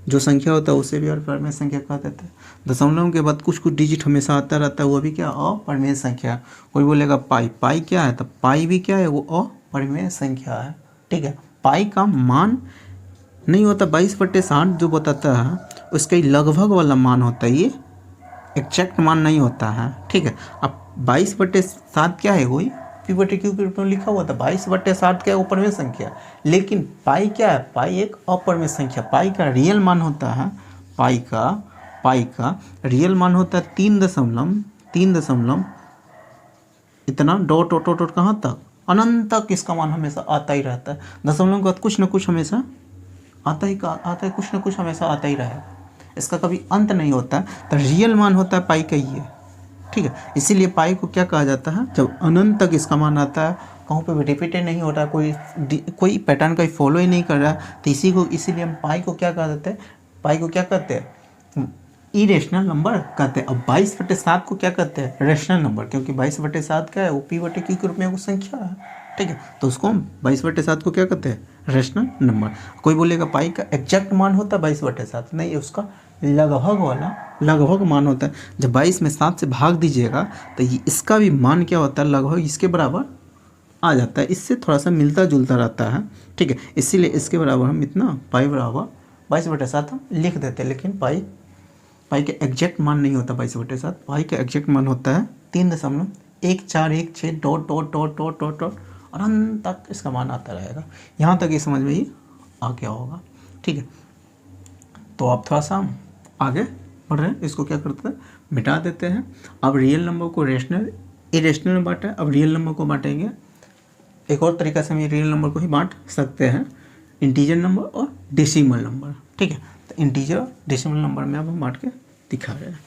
जो संख्या होता है उसे भी अपरिमेय संख्या कहा जाता है। दशमलव के बाद कुछ कुछ डिजिट हमेशा आता रहता है, वो भी क्या, अपरिमेय संख्या। कोई बोलेगा पाई क्या है, तो पाई भी क्या है, वो अपरिमेय संख्या है, ठीक है। पाई का मान नहीं होता 22/60 जो बताता है, उसका ही लगभग वाला मान होता है, ये एग्जैक्ट मान नहीं होता है, ठीक है। अब 22/7 क्या है, वही P/Q के रूप में लिखा हुआ था। 22/7 क्या है, अपरिमेय संख्या। लेकिन पाई क्या है, पाई एक अपरिमेय संख्या। पाई का रियल मान होता है, पाई का रियल मान होता है 3 दशमलव इतना डॉट कहाँ तक, अनंत तक इसका मान हमेशा आता ही रहता है। दशमलव के बाद कुछ ना कुछ हमेशा आता है, कुछ ना कुछ हमेशा आता ही रहेगा, इसका कभी अंत नहीं होता। तो रियल मान होता है पाई का ये, ठीक है। इसीलिए पाई को क्या कहा जाता है, जब अनंत तक इसका मान आता है, कहीं पे भी रिपीटेड नहीं हो रहा, कोई पैटर्न का फॉलो ही नहीं कर रहा, तो इसीलिए हम पाई को क्या कहा जाता है, पाई को क्या कहते हैं, इरेशनल नंबर कहते हैं। अब 22/7 को क्या कहते हैं, रेशनल नंबर, क्योंकि 22/7 क्या है, वो P/Q के रूप में वो संख्या है, ठीक है। तो उसको हम 22/7 को क्या कहते हैं, रेशनल नंबर। कोई बोलेगा पाई का एग्जैक्ट मान होता है 22/7, नहीं, उसका लगभग मान होता है। जब 22 में 7 से भाग दीजिएगा तो इसका भी मान क्या होता है, लगभग इसके बराबर आ जाता है, इससे थोड़ा सा मिलता जुलता रहता है, ठीक है। इसीलिए इसके बराबर हम इतना पाई बराबर 22/7 हम लिख देते हैं। लेकिन पाई का एग्जैक्ट मान नहीं होता 22/7, पाई का एग्जैक्ट मान होता है 3.1416 डॉट अनंत तक इसका मान आता रहेगा। यहाँ तक ये समझ में ही आ गया होगा, ठीक है। तो आप थोड़ा सा आगे बढ़ रहे हैं, इसको क्या करते हैं, मिटा देते हैं। अब रियल नंबर को रेशनल इरेशनल में बांटा, अब रियल नंबर को बांटेंगे एक और तरीका से हम रियल नंबर को ही बांट सकते हैं, इंटीजर नंबर और डेसिमल नंबर, ठीक है। तो इंटीजर डेसिमल नंबर में अब हम बांट के दिखा रहे हैं।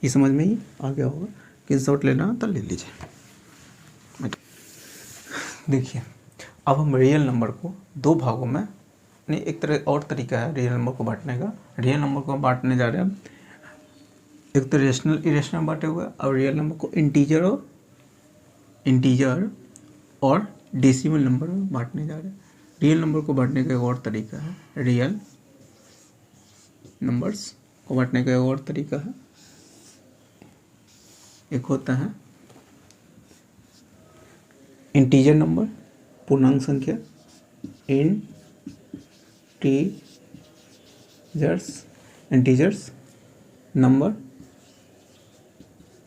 ये समझ में ही आ गया होगा, किस शॉट लेना तो ले लीजिए। देखिए, अब हम रियल नंबर को दो भागों में, नहीं, एक तरह और तरीका है रियल नंबर को बांटने का। रियल नंबर को हम बांटने जा रहे हैं, एक तो रेशनल इरेशनल बांटे हुए, और रियल नंबर को इंटीजर और डेसिमल नंबर में बांटने जा रहे हैं। रियल नंबर को बांटने का एक और तरीका है, रियल नंबर्स को बांटने का एक और तरीका है, एक होता है इंटीजर नंबर, पूर्णांक संख्या, इंटीजर्स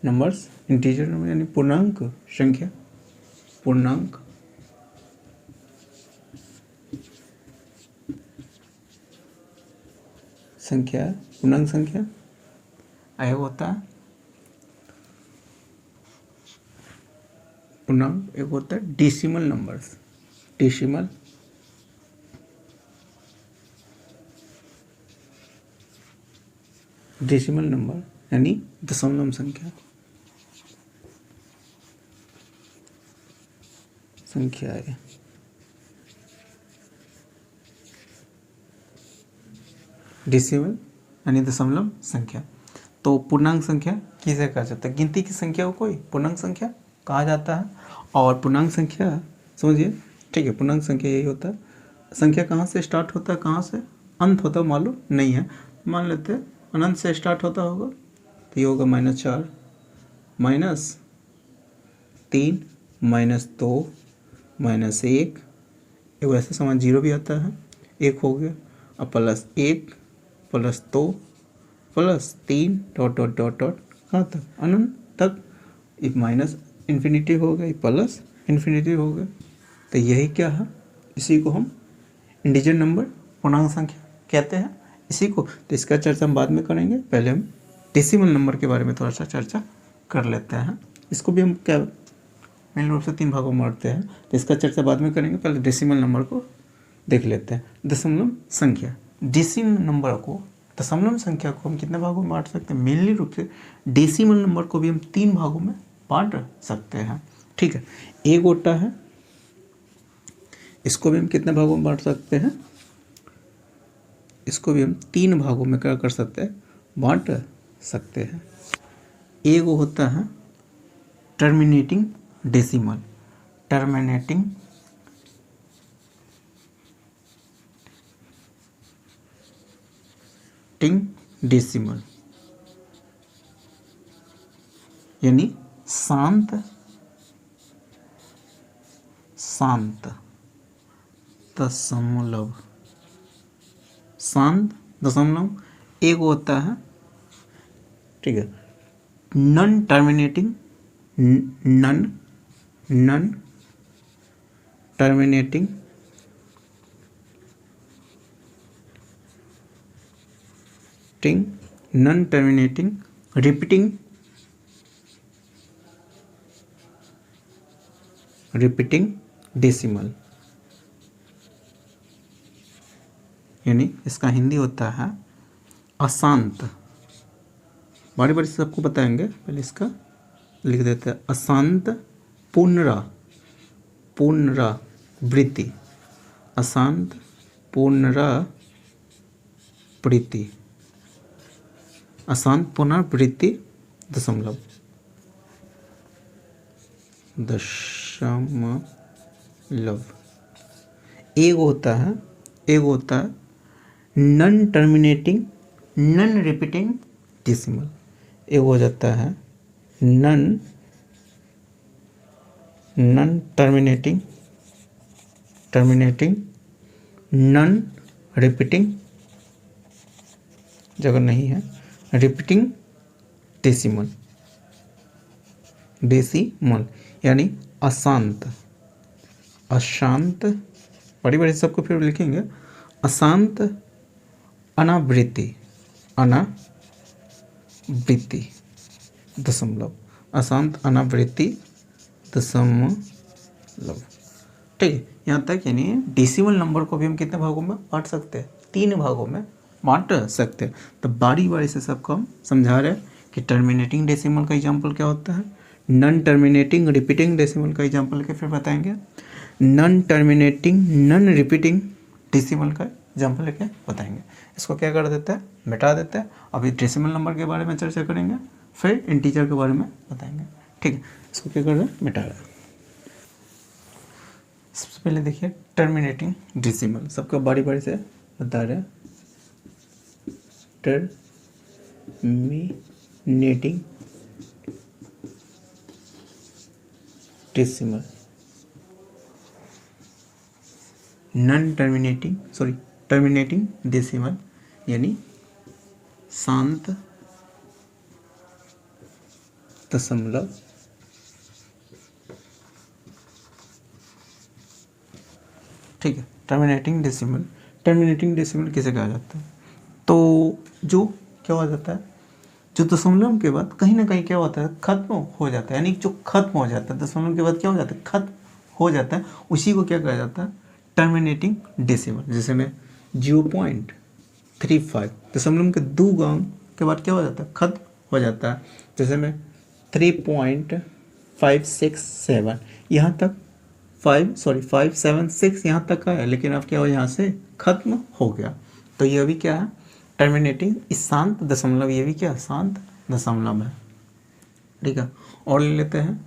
नंबर्स इंटीजर नंबर यानी पूर्णांक संख्या, पूर्णांक संख्या आया होता है पूर्णांक, एक होता है डेसिमल नंबर्स, डेसिमल नंबर यानी दशमलव संख्या है। डेसिमल यानी दशमलव संख्या। तो पूर्णांक संख्या किसे कहा जाता है, गिनती की संख्या को कोई पूर्णांक संख्या कहा जाता है। और पूर्णांक संख्या समझिए, ठीक है, पूर्णांक संख्या यही होता है, संख्या कहाँ से स्टार्ट होता है, कहाँ से अंत होता है मालूम नहीं है, मान लेते हैं अनंत से स्टार्ट होता होगा, तो ये होगा -4 -3 -2 -1, वैसे समान 0 भी आता है, 1 हो गया, अब +1 +2 +3 डॉट कहाँ तक, अनंत तक, एक माइनस इन्फिनिटी हो गया, प्लस इन्फिनिटी हो गया। तो यही क्या है, इसी को हम इंटीजर नंबर पूर्णांक संख्या कहते हैं इसी को। तो इसका चर्चा हम बाद में करेंगे, पहले हम डेसिमल नंबर के बारे में थोड़ा सा चर्चा कर लेते हैं। इसको भी हम क्या मेन रूप से 3 भागों में बांटते हैं, तो इसका चर्चा बाद में करेंगे, पहले डेसिमल नंबर को देख लेते हैं। दशमलव संख्या, डेसिमल नंबर को, दशमलव संख्या को हम कितने भागों में बांट सकते हैं? मेनली रूप से डेसिमल नंबर को भी हम 3 भागों में बांट सकते हैं। ठीक है, एक गोटा है, इसको भी हम कितने भागों में बांट सकते हैं? इसको भी हम 3 भागों में क्या कर सकते हैं? बांट सकते हैं। एक होता है टर्मिनेटिंग डेसिमल, टर्मिनेटिंग डेसिमल यानी शांत दशमलव, शांत दशमलव। एक होता है, ठीक है, नॉन टर्मिनेटिंग रिपीटिंग डेसिमल, यानी इसका हिंदी होता है अशांत। बारी बारी से सबको बताएंगे, पहले इसका लिख देते हैं। अशांत पुनरावृत्ति, अशांत पुनरावृत्ति, अशांत पुनरावृत्ति दशमलव, एक होता है non terminating non repeating decimal. एक हो जाता है नॉन टर्मिनेटिंग नॉन रिपीटिंग, जगह नहीं है, रिपीटिंग डेसिमल यानी अशांत, बड़ी बड़ी सबको फिर लिखेंगे। अशांत अनावृत्ति दशमलव, अशांत अनावृत्ति दशमलव। ठीक है, यहाँ तक यानी डेसिमल नंबर को भी हम कितने भागों में बांट सकते हैं? 3 भागों में बांट सकते हैं। तो बारी बारी से सबको हम समझा रहे हैं कि टर्मिनेटिंग डेसिमल का एग्जाम्पल क्या होता है, नॉन टर्मिनेटिंग रिपीटिंग डेसिमल का एग्जाम्पल के फिर बताएंगे, non terminating non repeating decimal का एग्जाम्पल लेके बताएंगे। इसको क्या कर देते हैं? मिटा देते हैं। अभी डेसिमल नंबर के बारे में चर्चा करेंगे, फिर इंटीजर के बारे में बताएंगे। ठीक है, इसको क्या कर रहे हैं? मिटा रहे हैं। सबसे पहले देखिए टर्मिनेटिंग डेसिमल, सबको बारी बारी से बता रहे हैं। टर्मिनेटिंग डेसिमल, टर्मिनेटिंग डेसिमल यानी शांत दशमलव, ठीक है। टर्मिनेटिंग डेसिमल किसे कहा जाता है? तो जो क्या हो जाता है, जो दशमलव के बाद कहीं ना कहीं क्या होता है? खत्म हो जाता है, यानी जो खत्म हो जाता है दशमलव के बाद क्या हो जाता है? खत्म हो जाता है, उसी को क्या कहा जाता है? Terminating decimal. जैसे में 0.35 दशमलव के 2 अंक के बाद क्या हो जाता है? खत्म हो जाता है। जैसे में 3.567 यहाँ तक 576 यहाँ तक का है, लेकिन अब क्या हो, यहाँ से खत्म हो गया। तो ये भी क्या है? टर्मिनेटिंग शांत दशमलव, ये भी क्या? शांत दशमलव है। ठीक है, और ले लेते हैं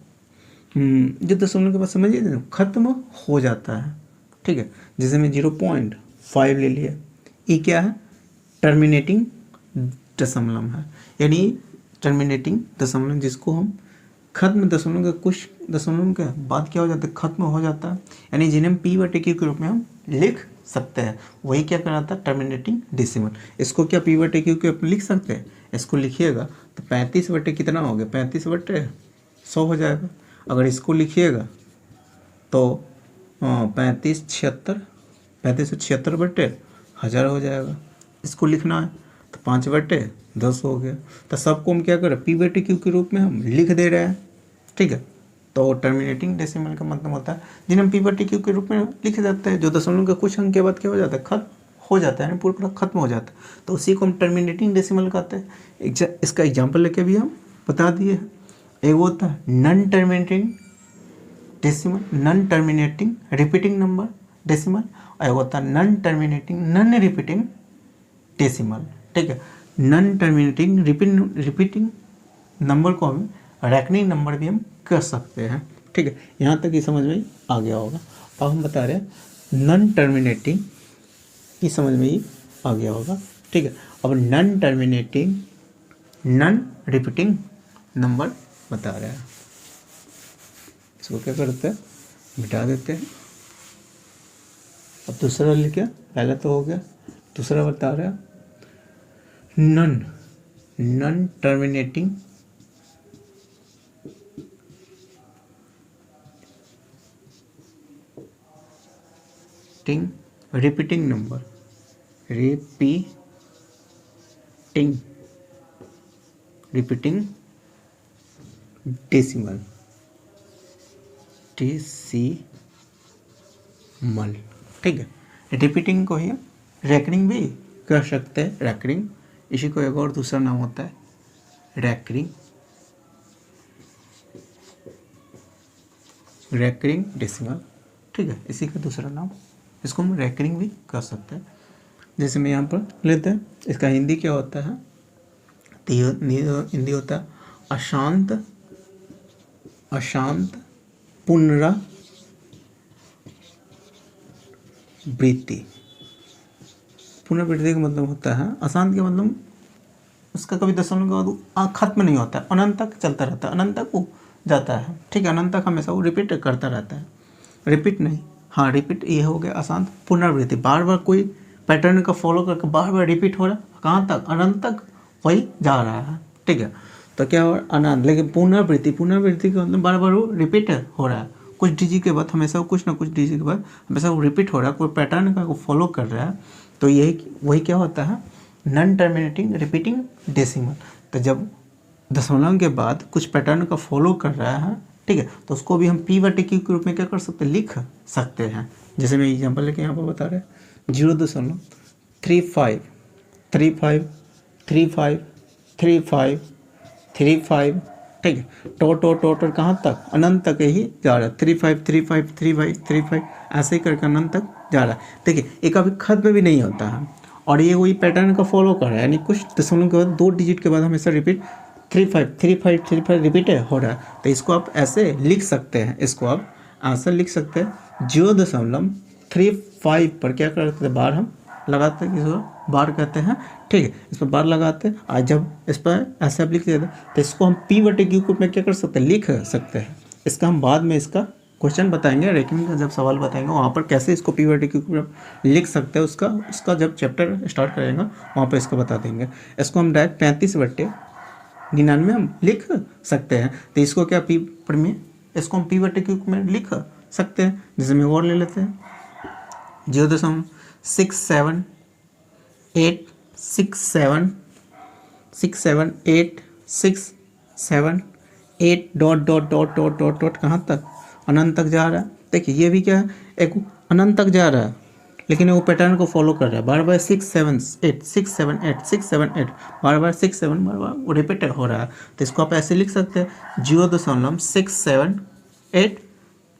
जो दशमलव के बाद समझिए खत्म हो जाता है। ठीक है, जैसे में 0.5 ले लिया, ये क्या है? टर्मिनेटिंग दशमलव है, यानी टर्मिनेटिंग दशमलव जिसको हम खत्म दशमलव का कुछ दशमलव के बाद क्या हो जाता है? खत्म हो जाता है, यानी जिन्हें हम p/q के रूप में हम लिख सकते हैं, वही क्या कहलाता है? Terminating decimal. इसको क्या p/q के रूप में लिख सकते हैं? इसको लिखिएगा तो 35 कितना हो गया? 35/100 हो जाएगा। अगर इसको लिखिएगा तो 3576/1000 हो जाएगा। इसको लिखना है तो 5/10 हो गया। तो सबको हम क्या करें? p/q के रूप में हम लिख दे रहे हैं। ठीक है, तो तो टर्मिनेटिंग डेसिमल का मतलब होता है जिन्हें हम p/q के रूप में लिखे जाते हैं, जो दशमलव के कुछ अंक के बाद क्या हो जाता है, खत्म हो जाता है, पूरा खत्म हो जाता है, तो उसी को हम टर्मिनेटिंग डेसिमल कहते हैं। इसका एग्जाम्पल लेके भी हम बता दिए हैं। एक वो होता है non terminating decimal, non terminating repeating number decimal, और एक होता है non terminating non repeating decimal. ठीक है, नॉन टर्मिनेटिंग रिपीटिंग नंबर को हम रैकनिंग नंबर भी हम कर सकते हैं। ठीक है, यहाँ तक ये समझ में आ गया होगा। अब हम बता रहे हैं नॉन टर्मिनेटिंग, ये समझ में ही आ गया होगा। ठीक है, अब non terminating non repeating number बता रहे हैं, इसको क्या करते हैं, मिटा देते हैं। अब दूसरा लिखे, पहला तो हो गया, दूसरा बता रहे हैं non terminating repeating number, repeating decimal, ठीक है। रिपीटिंग को ही रैकरिंग भी कर सकते हैं, रैकरिंग, इसी को एक और दूसरा नाम होता है रैकरिंग डेसिमल। ठीक है, इसी का दूसरा नाम, इसको हम रैकरिंग भी कर सकते हैं। जैसे मैं यहाँ पर लेते हैं, इसका हिंदी क्या होता है, हिंदी होता है अशांत पुनरावृत्ति। पुनरावृत्ति का मतलब होता है, अशांत का मतलब उसका कभी दशमलव के बाद खत्म नहीं होता है, अनंत तक चलता रहता है, अनंत तक वो जाता है। ठीक है, अनंत तक हमेशा वो रिपीट करता रहता है, रिपीट नहीं, हाँ रिपीट, ये हो गया अशांत। पुनरावृत्ति, बार बार कोई पैटर्न का फॉलो करके बार बार रिपीट हो रहा है, कहाँ तक, अनंत तक वही जा रहा है। ठीक है, तो क्या हो अनंत। लेकिन पुनरावृत्ति का मतलब बार बार वो रिपीट हो रहा है, कुछ डीजी के बाद हमेशा कुछ ना कुछ डीजी के बाद हमेशा वो रिपीट हो रहा है, कोई पैटर्न का फॉलो कर रहा है, तो यही वही क्या होता है, नॉन टर्मिनेटिंग रिपीटिंग डेसिमल। तो जब दशमलव के बाद कुछ पैटर्न का फॉलो कर रहा है, ठीक है, तो उसको भी हम p/q के रूप में क्या कर सकते हैं, लिख सकते हैं। जैसे मैं एग्जांपल लेके यहाँ पर बता रहे हैं 0.35 ठीक है, टोटल कहाँ तक, अनंत तक ही जा रहा है, 35 ऐसे ही करके अनंत तक जा रहा है। देखिए, ये कभी खत्म भी नहीं होता है, और ये वही पैटर्न का फॉलो कर रहा है, यानी कुछ दशमलव के बाद 2 डिजिट के बाद हमेशा रिपीट 35 रिपीट हो रहा है। तो इसको आप ऐसे लिख सकते हैं, इसको आप ऐसा लिख सकते हैं 0.35 पर क्या करते हैं, बार हम लगाते हैं, इसको बार कहते हैं। ठीक है, इस पर बार लगाते हैं, आज जब इस पर ऐसे आप लिख देते हैं, तो इसको हम p/q में क्या कर सकते हैं, लिख सकते हैं। इसका हम बाद में इसका क्वेश्चन बताएंगे, रैंकिंग का जब सवाल बताएंगे वहाँ पर कैसे इसको p/q में लिख सकते हैं, उसका जब चैप्टर स्टार्ट करेंगे वहाँ पर इसको बता देंगे। इसको हम डायरेक्ट 35/99 हम लिख सकते हैं। तो इसको क्या इसको हम p/q में लिख सकते हैं। जैसे मैं और ले लेते हैं 0.678 कहाँ तक, अनंत तक जा रहा है। देखिए, ये भी क्या है, एक अनंत तक जा रहा है, लेकिन वो पैटर्न को फॉलो कर रहा है, बार बार 678 बार बार 6 7 बार वो रिपीट हो रहा है। तो इसको आप ऐसे लिख सकते हैं 0.678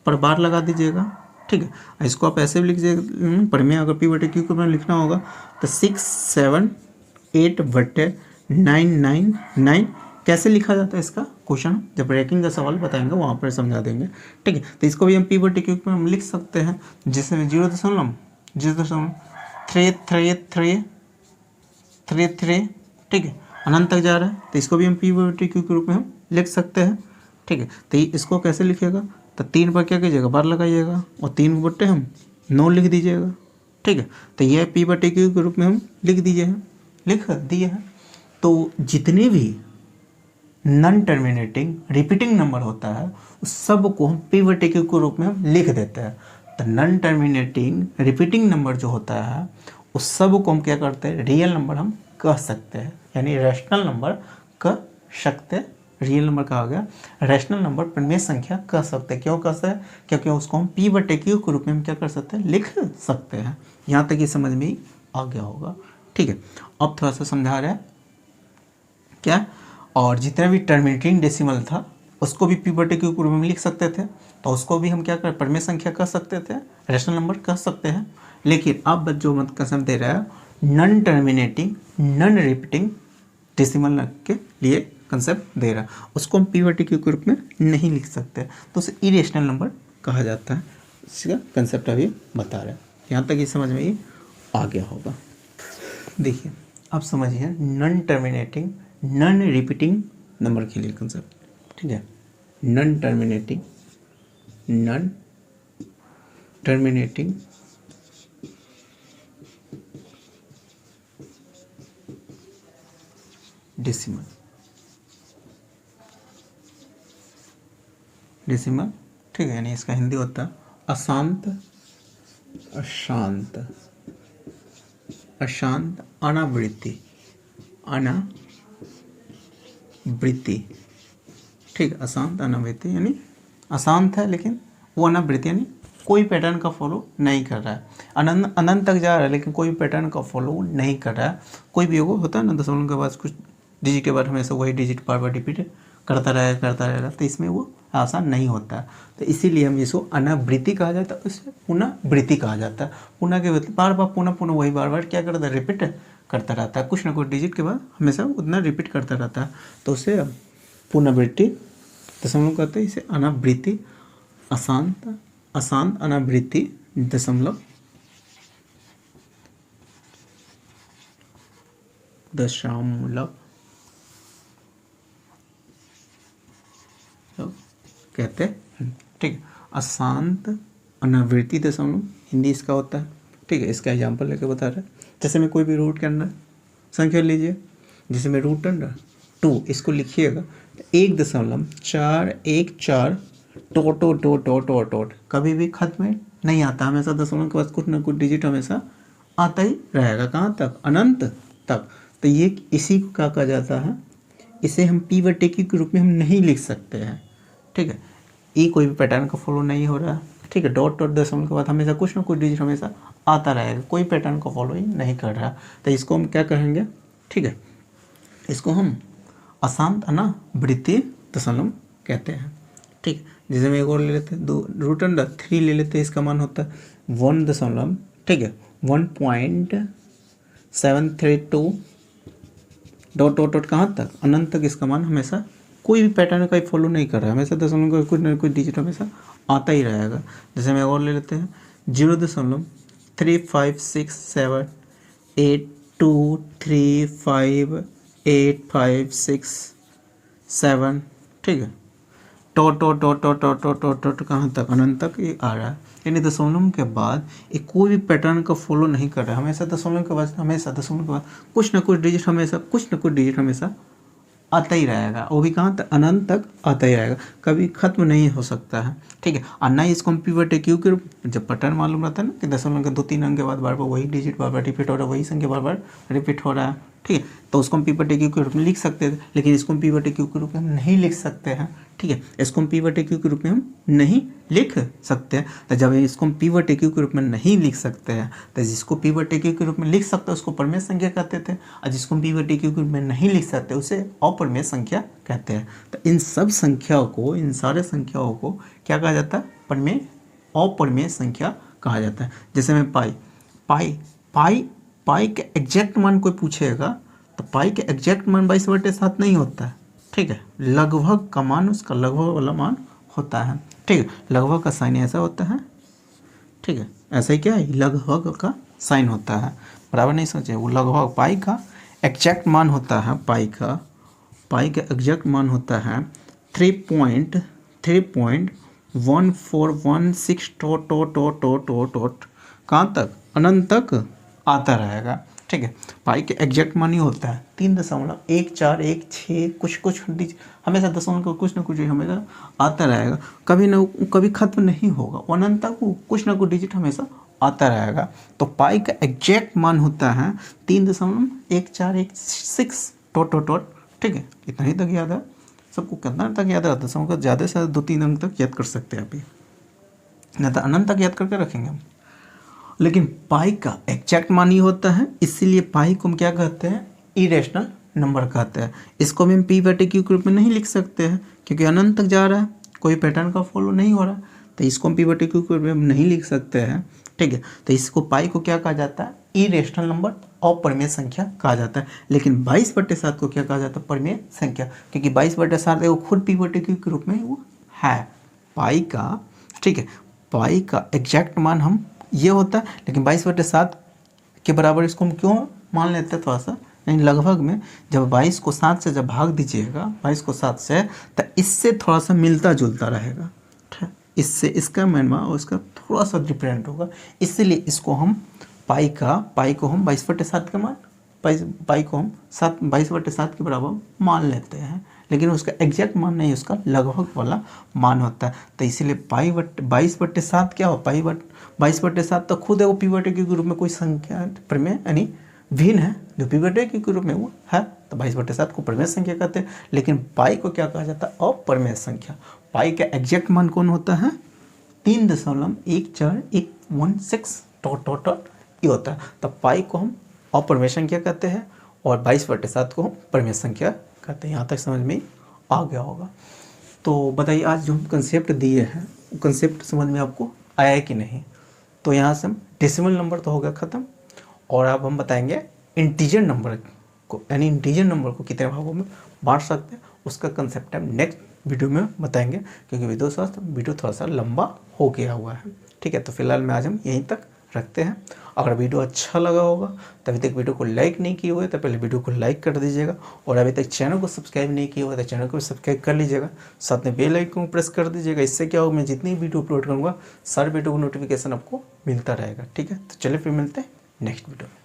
पर बार लगा दीजिएगा। ठीक है, इसको आप ऐसे भी लिख दीजिएगा, पर में अगर p/q को लिखना होगा तो 678/999 कैसे लिखा जाता है, इसका क्वेश्चन जब रैंकिंग का सवाल बताएंगे वहाँ पर समझा देंगे। ठीक है, तो इसको भी हम p/q में हम लिख सकते हैं, जिसमें 0.033 ठीक है, अनंत तक जा रहा है, तो इसको भी हम p/q के रूप में हम लिख सकते हैं। ठीक है, तो इसको कैसे लिखिएगा, तो 3 पर क्या कीजिएगा, बार लगाइएगा, और 3 हम 9 लिख दीजिएगा। ठीक है, तो यह p/q के रूप में हम लिख दिए हैं। तो जितने भी नॉन टर्मिनेटिंग रिपीटिंग नंबर होता है उस सब को हम p/q के रूप में हम लिख देते हैं। तो नॉन टर्मिनेटिंग रिपीटिंग नंबर जो होता है उस सब को हम क्या करते हैं, रियल नंबर हम कह सकते हैं, यानी रैशनल नंबर कह सकते रियल नंबर कहा गया। रैशनल नंबर परिमेय संख्या कह सकते हैं। क्यों कह सकते हैं? क्योंकि उसको हम p/q के रूप में हम क्या कर सकते हैं, लिख सकते हैं। यहाँ तक ये समझ में ही आ गया होगा। ठीक है, अब थोड़ा सा समझा रहा है क्या, और जितना भी टर्मिनेटिंग डेसिमल था उसको भी p/q के रूप में लिख सकते थे, तो उसको भी हम क्या कर परिमेय संख्या कह सकते थे, रैशनल नंबर कह सकते हैं। लेकिन अब जो मत कसम दे रहा है, non terminating non repeating decimal के लिए कंसेप्ट दे रहा है, उसको हम p/q के रूप में नहीं लिख सकते, तो उसे इरेशनल नंबर कहा जाता है। इसका कंसेप्ट अभी बता रहा है। यहाँ तक ये समझ में ही आ गया होगा। देखिए अब समझिए non terminating non repeating number के लिए कंसेप्ट। ठीक है, नॉन टर्मिनेटिंग डेसिमल ठीक है, यानी इसका हिंदी होता है अशांत अनावृत्ति ठीक है, अशांत अनावृत्ति यानी अशांत है लेकिन वो अनावृत्ति यानी कोई पैटर्न का फॉलो नहीं कर रहा है, अनंत तक जा रहा है लेकिन कोई पैटर्न का फॉलो नहीं कर रहा है। कोई भी होगा होता है ना, दशमलव के बाद कुछ डिजिट के बाद हमेशा वही डिजिट बार बार रिपीट करता रहेगा, तो इसमें वो आसान नहीं होता है। तो इसीलिए हम इसको अनावृत्ति कहा जाता है, उसे पुनःवृत्ति कहा जाता है। पुनः के मतलब बार बार पुनः वही बार बार क्या करता है, रिपीट करता रहता है, कुछ ना कुछ डिजिट के बाद हमेशा उतना रिपीट करता रहता है, तो उसे पुनःवृत्ति दशमलव कहते हैं। इसे अनावृत्ति अशांत अनावृत्ति दशमलव कहते हैं। ठीक है, अशांत अनावृत्ति दशमलव हिंदी इसका होता है। ठीक है, इसका एग्जाम्पल लेके बता रहा है। जैसे मैं कोई भी रूट के अंदर संख्या लीजिए, जैसे मैं रूट अंडर 2 इसको लिखिएगा 1.414 कभी भी खत्म नहीं आता, हमेशा दशमलव के बाद कुछ ना कुछ डिजिट हमेशा आता ही रहेगा। कहाँ तक? अनंत तक। तो ये इसी को क्या कहा जाता है, इसे हम p/q के रूप में हम नहीं लिख सकते हैं। ठीक है, ये कोई भी पैटर्न का फॉलो नहीं हो रहा है। ठीक है, डॉट दशमलव के बाद हमेशा कुछ ना कुछ डिजिट हमेशा आता रहेगा, कोई पैटर्न का फॉलो ही नहीं कर रहा, तो इसको हम क्या कहेंगे? ठीक है, इसको हम अशांत अनावृत्ति दशमलव कहते हैं। ठीक, जैसे में एक और ले लेते हैं, √3 ले लेते हैं, इसका मान होता है 1 दशमलव, ठीक है, 1.732 डॉट कहाँ तक? अनंत तक। इसका मान हमेशा कोई भी पैटर्न का फॉलो नहीं कर रहा है, हमेशा दशमलव का कुछ ना कुछ डिजिट हमेशा आता ही रहेगा। जैसे मैं और ले लेते हैं 0.356782358567, ठीक है, डॉट कहाँ तक? अनंत तक ये आ रहा है, यानी दशमलव के बाद ये कोई भी पैटर्न का फॉलो नहीं कर रहा है, हमेशा दशमलव के बाद कुछ ना कुछ डिजिट हमेशा आता ही रहेगा, वो भी कहाँ तक? अनंत तक आता ही रहेगा, कभी खत्म नहीं हो सकता है। ठीक है, और ना इसको हम p/q के रूप, जब पैटर्न मालूम रहता है ना कि दशमलव के 2-3 अंक के बाद बार बार वही डिजिट बार बार रिपीट हो रहा है, वही संख्या बार बार रिपीट हो रहा है। ठीक है, तो उसको हम p/q के रूप में लिख सकते थे, लेकिन इसको हम p/q के रूप में हम नहीं लिख सकते हैं। ठीक है, इसको हम p/q के रूप में हम नहीं लिख सकते हैं। तो जब इसको हम p/q के रूप में नहीं लिख सकते हैं, तो जिसको p/q के रूप में लिख सकते हैं उसको परिमेय संख्या कहते थे, और जिसको हम p/q के रूप में नहीं लिख सकते उसे अपरिमेय संख्या कहते हैं। तो इन सब संख्याओं को, इन सारे संख्याओं को क्या कहा जाता है? परिमेय, अपरिमेय संख्या कहा जाता है। जैसे मैं पाई के एग्जैक्ट मान कोई पूछेगा तो पाई के एग्जैक्ट मान 22/7 नहीं होता है। ठीक है, लगभग का मान उसका लगभग वाला मान होता है। ठीक है, लगभग का साइन ऐसा होता है। ठीक है, ऐसा ही क्या है, लगभग का साइन होता है, बराबर नहीं सोचे, वो लगभग पाई का एग्जैक्ट मान होता है, पाई का एग्जैक्ट मान होता है 3.1416 कहाँ तक? अनंत तक आता रहेगा। ठीक है, पाई के एग्जैक्ट मान ही होता है 3.1416 कुछ हमेशा दशमलव का कुछ ना कुछ हमेशा आता रहेगा, कभी खत्म नहीं होगा, अनंत तक कुछ ना कुछ डिजिट हमेशा आता रहेगा। तो पाई का एग्जैक्ट मान होता है 3.1416 ठीक है, इतना ही तक याद है, सबको कितना तक याद रहता है, सबको ज़्यादा से ज़्यादा 2-3 अंक तक याद कर सकते हैं अभी, नहीं तो अनंत तक याद करके रखेंगे हम। लेकिन पाई का एग्जैक्ट मान ही होता है, इसीलिए पाई को हम क्या कहते हैं, इरेशनल नंबर कहते हैं। इसको भी हम पी बटे क्यू के रूप में नहीं लिख सकते हैं क्योंकि अनंत तक जा रहा है, कोई पैटर्न का फॉलो नहीं हो रहा, तो इसको हम पी बटे क्यू के रूप में नहीं लिख सकते हैं, ठीक है। तो इसको पाई को क्या कहा जाता है, इरेशनल नंबर, अपरिमेय संख्या कहा जाता है। लेकिन 22/7 को क्या कहा जाता है, परिमेय संख्या, क्योंकि 22/7 वो खुद पी बटे क्यू के रूप में वो है पाई का, ठीक है। पाई का एग्जैक्ट मान हम ये होता है, लेकिन 22/7 के बराबर इसको हम क्यों मान लेते हैं थोड़ा सा, यानी लगभग में जब 22 को 7 से जब भाग दीजिएगा, 22 को 7 से, तो इससे थोड़ा सा मिलता जुलता रहेगा, ठीक, इससे इसका मान और इसका थोड़ा सा डिफरेंट होगा, इसीलिए इसको हम पाई को हम 22/7 का मान, पाई को हम 22/7 के बराबर मान लेते हैं, लेकिन उसका एग्जैक्ट मान नहीं, उसका लगभग वाला मान होता है। तो इसीलिए 22/7 क्या हो, 22/7 तो खुद है वो पी बटे क्यू के रूप में कोई संख्या परिमेय यानी भिन्न है, जो पी बटे क्यू के रूप में वो है, तो 22/7 को परिमेय संख्या कहते हैं। लेकिन पाई को क्या कहा जाता है, अपरिमेय संख्या। पाई का एग्जैक्ट मान कौन होता है, 3.14116 डॉट ये होता है। तो पाई को हम अपरिमेय संख्या कहते हैं और 22/7 को हम परिमेय संख्या कहते हैं। यहाँ तक समझ में आ गया होगा। तो बताइए आज जो हम कंसेप्ट दिए हैं वो कंसेप्ट समझ में आपको आया है कि नहीं। तो यहाँ से हम डेसिमल नंबर तो हो गया ख़त्म, और अब हम बताएंगे इंटीजर नंबर को, यानी इंटीजर नंबर को कितने भागों में बांट सकते हैं, उसका कंसेप्ट हम नेक्स्ट वीडियो में बताएंगे, क्योंकि वीडियो थोड़ा सा लंबा हो गया हुआ है, ठीक है। तो फिलहाल में आज हम यहीं तक रखते हैं। अगर वीडियो अच्छा लगा होगा तो अभी तक वीडियो को लाइक नहीं किए हुए तो पहले वीडियो को लाइक कर दीजिएगा, और अभी तक चैनल को सब्सक्राइब नहीं किए हुए तो चैनल को भी सब्सक्राइब कर लीजिएगा, साथ में बेल आइकन को प्रेस कर दीजिएगा। इससे क्या होगा, मैं जितनी वीडियो अपलोड करूँगा सारे वीडियो को नोटिफिकेशन आपको मिलता रहेगा, ठीक है। तो चलिए फिर मिलते हैं नेक्स्ट वीडियो में।